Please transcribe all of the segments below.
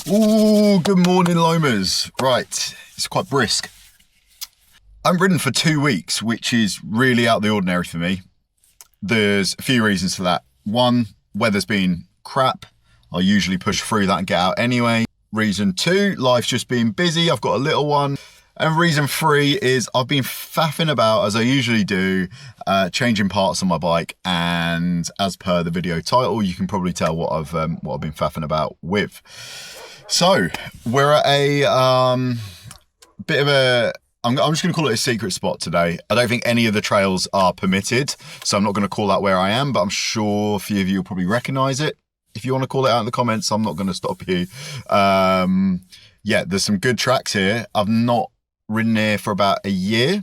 Ooh, good morning, Lomers. Right, it's quite brisk. I'm ridden for 2 weeks, which is really out of the ordinary for me. There's a few reasons for that. One, weather's been crap. I usually push through that and get out anyway. Reason two, life's just been busy. I've got a little one. And reason three is I've been faffing about, as I usually do, changing parts on my bike. And as per the video title, you can probably tell what I've been faffing about with. So we're at a bit of a, I'm just going to call it a secret spot today. I don't think any of the trails are permitted, so I'm not going to call that where I am, but I'm sure a few of you will probably recognize it. If you want to call it out in the comments, I'm not going to stop you. Yeah, there's some good tracks here. I've not ridden here for about a year,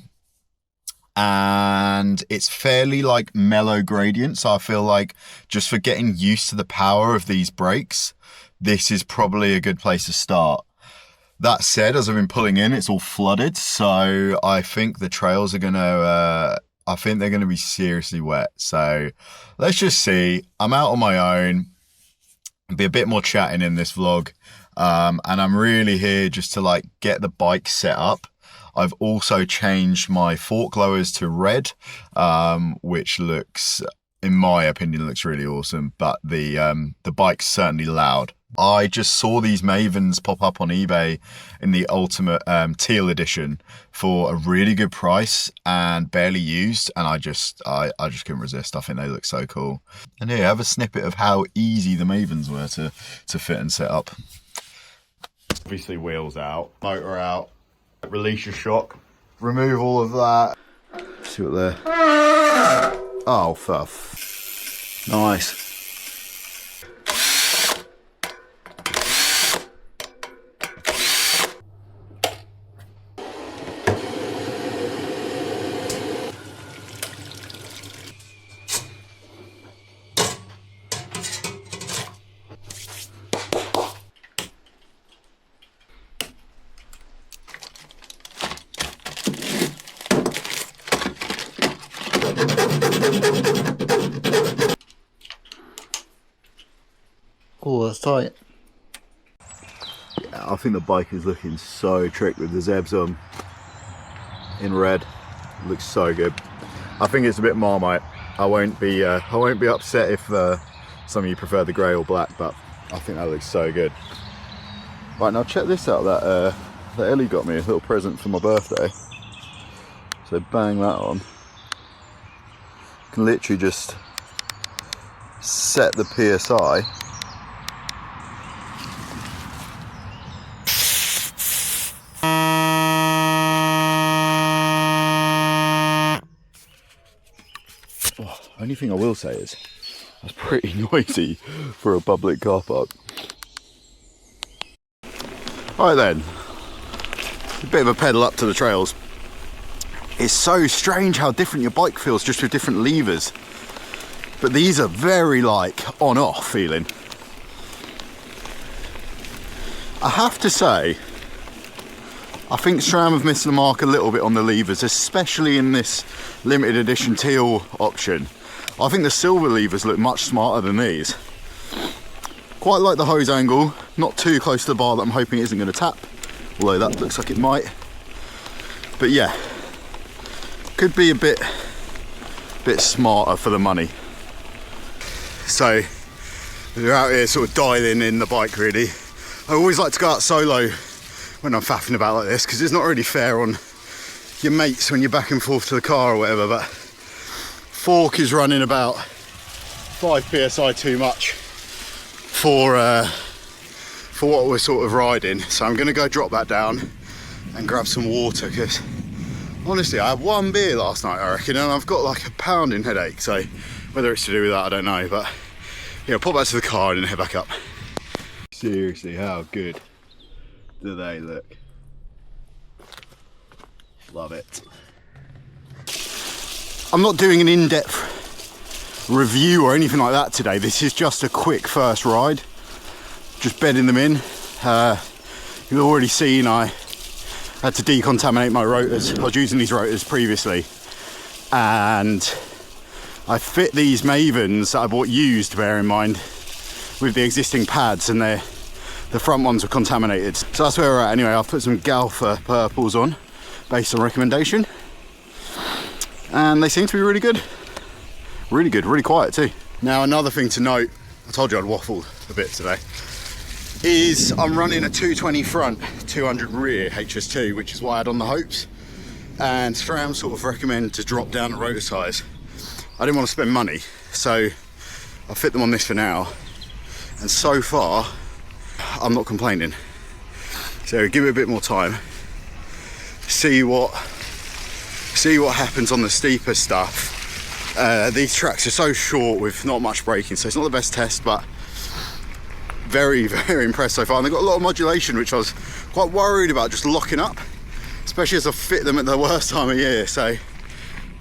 and it's fairly like mellow gradient, so I feel like just for getting used to the power of these brakes, this is probably a good place to start. That said, as I've been pulling in, it's all flooded, so I think the trails are gonna I think they're gonna be seriously wet. So let's just see. I'm out on my own. There'll be a bit more chatting in this vlog, and I'm really here just to like get the bike set up. I've also changed my fork lowers to red, which looks, in my opinion, looks really awesome. But the bike's certainly loud. I just saw these Mavens pop up on eBay in the ultimate teal edition for a really good price and barely used, and I just couldn't resist. I think they look so cool. And here, have a snippet of how easy the Mavens were to fit and set up. Obviously, wheels out, motor out, release your shock, remove all of that. See what there? Oh, fuff. Nice. Oh, that's tight. Yeah, I think the bike is looking so trick with the Zebs on in red. It looks so good. I think it's a bit Marmite. I won't be upset if some of you prefer the grey or black, but I think that looks so good. Right, now check this out. That Ellie got me a little present for my birthday. So bang that on. You can literally just set the PSI. Only thing I will say is that's pretty noisy for a public car park. Alright then, a bit of a pedal up to the trails. It's so strange how different your bike feels just with different levers. But these are very like on-off feeling. I have to say, I think SRAM have missed the mark a little bit on the levers, especially in this limited edition teal option. I think the silver levers look much smarter than these. Quite like the hose angle, not too close to the bar that I'm hoping it isn't going to tap, although that looks like it might. But yeah, could be a bit smarter for the money. So we're out here sort of dialing in the bike really. I always like to go out solo when I'm faffing about like this, because it's not really fair on your mates when you're back and forth to the car or whatever, but fork is running about 5 psi too much for what we're sort of riding. So I'm going to go drop that down and grab some water, because honestly I had one beer last night I reckon, and I've got like a pounding headache. So whether it's to do with that I don't know, but yeah, I'll pop back to the car and then head back up. Seriously, how good do they look? Love it. I'm not doing an in-depth review or anything like that today. This is just a quick first ride, just bedding them in. You've already seen I had to decontaminate my rotors. I was using these rotors previously, and I fit these Mavens that I bought used, bear in mind, with the existing pads, and they're the front ones were contaminated. So that's where we're at. Anyway, I've put some Galfa purples on based on recommendation, and they seem to be really good, really quiet too. Now another thing to note, I told you I'd waffled a bit today, is I'm running a 220 front, 200 rear HS2, which is what I had on the Hopes, and SRAM sort of recommend to drop down the rotor size. I didn't want to spend money, so I fit them on this for now, and so far I'm not complaining. So give it a bit more time, see what happens on the steeper stuff. These tracks are so short with not much braking, so it's not the best test, but very impressed so far. And they've got a lot of modulation, which I was quite worried about just locking up, especially as I fit them at the worst time of year. So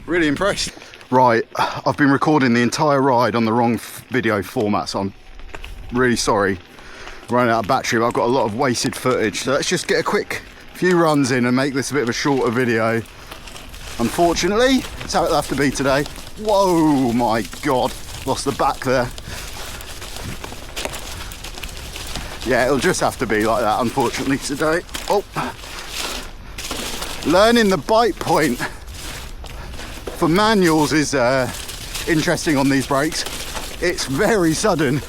really impressed. Right, I've been recording the entire ride on the wrong video format, so I'm really sorry. Running out of battery, but I've got a lot of wasted footage. So let's just get a quick few runs in and make this a bit of a shorter video. Unfortunately, that's how it'll have to be today. Whoa, my God, lost the back there. Yeah, it'll just have to be like that, unfortunately, today. Oh, learning the bite point for manuals is interesting on these brakes. It's very sudden.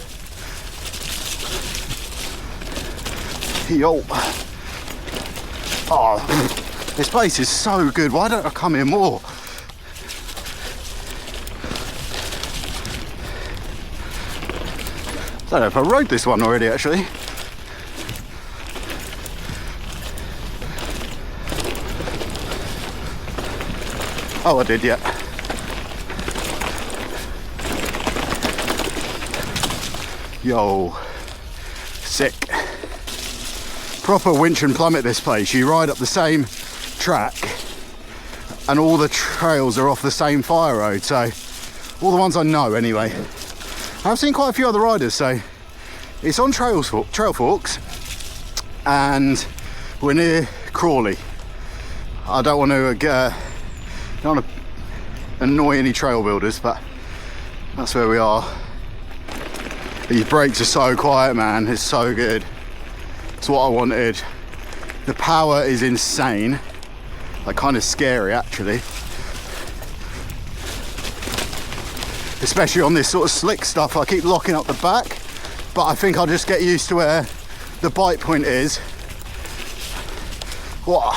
Yo. Oh, this place is so good. Why don't I come here more? I don't know if I rode this one already, actually. Oh, I did, yeah. Yo, sick. Proper winch and plummet this place. You ride up the same track and all the trails are off the same fire road, so all the ones I know anyway. I've seen quite a few other riders, so it's on trail forks, and we're near Crawley. I don't want to annoy any trail builders, but that's where we are. These brakes are so quiet, man. It's so good. It's what I wanted. The power is insane, like kind of scary actually, especially on this sort of slick stuff. I keep locking up the back, but I think I'll just get used to where the bite point is. Whoa.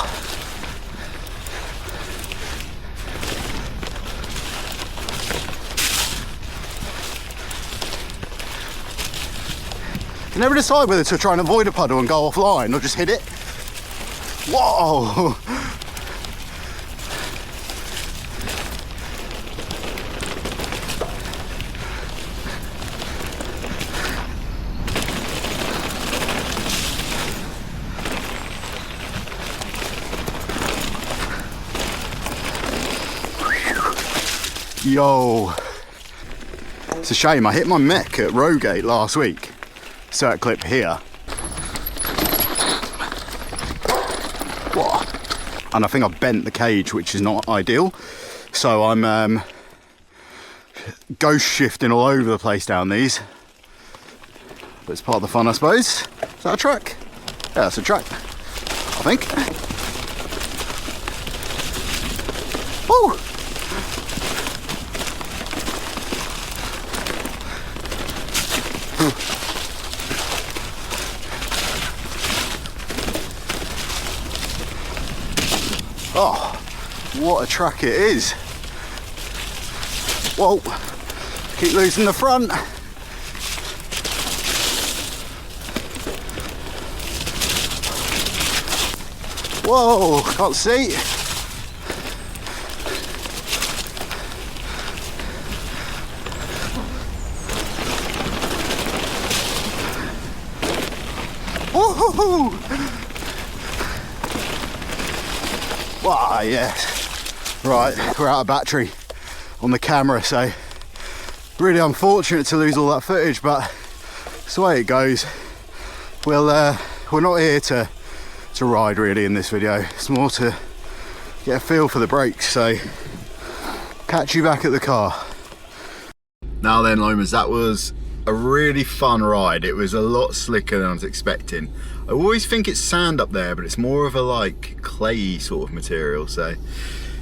You never decide whether to try and avoid a puddle and go offline or just hit it. Whoa! Yo! It's a shame, I hit my mech at Rogate last week. Cert clip here. Whoa. And I think I've bent the cage, which is not ideal. So I'm ghost shifting all over the place down these. But it's part of the fun, I suppose. Is that a track? Yeah, that's a track, I think. Woo! Oh, what a track it is. Whoa, keep losing the front. Whoa, can't see. Woohoo! Wow, yes. Right, we're out of battery on the camera, so really unfortunate to lose all that footage, but it's the way it goes. We're not here to ride really in this video. It's more to get a feel for the brakes, so catch you back at the car. Now then, Lomas, that was a really fun ride. It was a lot slicker than I was expecting. I always think it's sand up there, but it's more of a like clay sort of material. So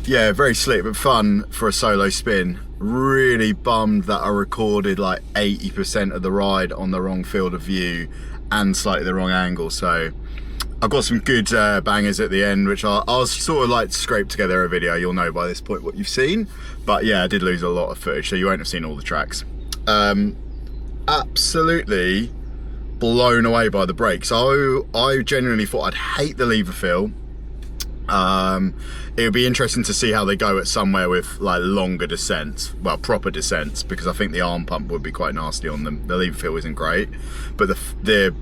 yeah, very slick but fun for a solo spin. Really bummed that I recorded like 80% of the ride on the wrong field of view and slightly the wrong angle. So I've got some good bangers at the end, which I'll sort of like scrape together a video. You'll know by this point what you've seen. But yeah, I did lose a lot of footage, so you won't have seen all the tracks. Absolutely blown away by the brakes. I genuinely thought I'd hate the lever feel. It would be interesting to see how they go at somewhere with like longer descents, well, proper descents, because I think the arm pump would be quite nasty on them. The lever feel isn't great, but the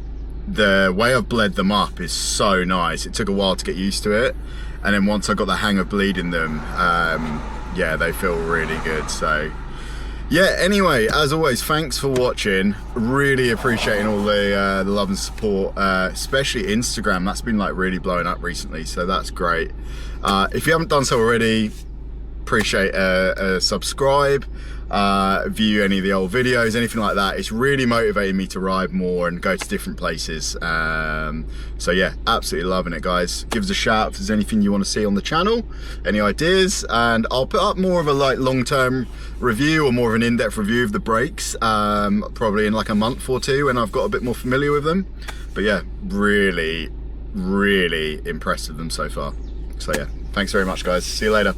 way I've bled them up is so nice. It took a while to get used to it, and then once I got the hang of bleeding them, yeah, they feel really good. So yeah, anyway, as always, thanks for watching. Really appreciating all the love and support, especially Instagram. That's been like really blowing up recently, so that's great. If you haven't done so already, appreciate a subscribe, view any of the old videos, anything like that. It's really motivated me to ride more and go to different places. So yeah, absolutely loving it, guys. Give us a shout if there's anything you want to see on the channel, any ideas, and I'll put up more of a like long-term review or more of an in-depth review of the brakes, probably in like a month or two when I've got a bit more familiar with them. But yeah, really impressed with them so far. So yeah, thanks very much, guys. See you later.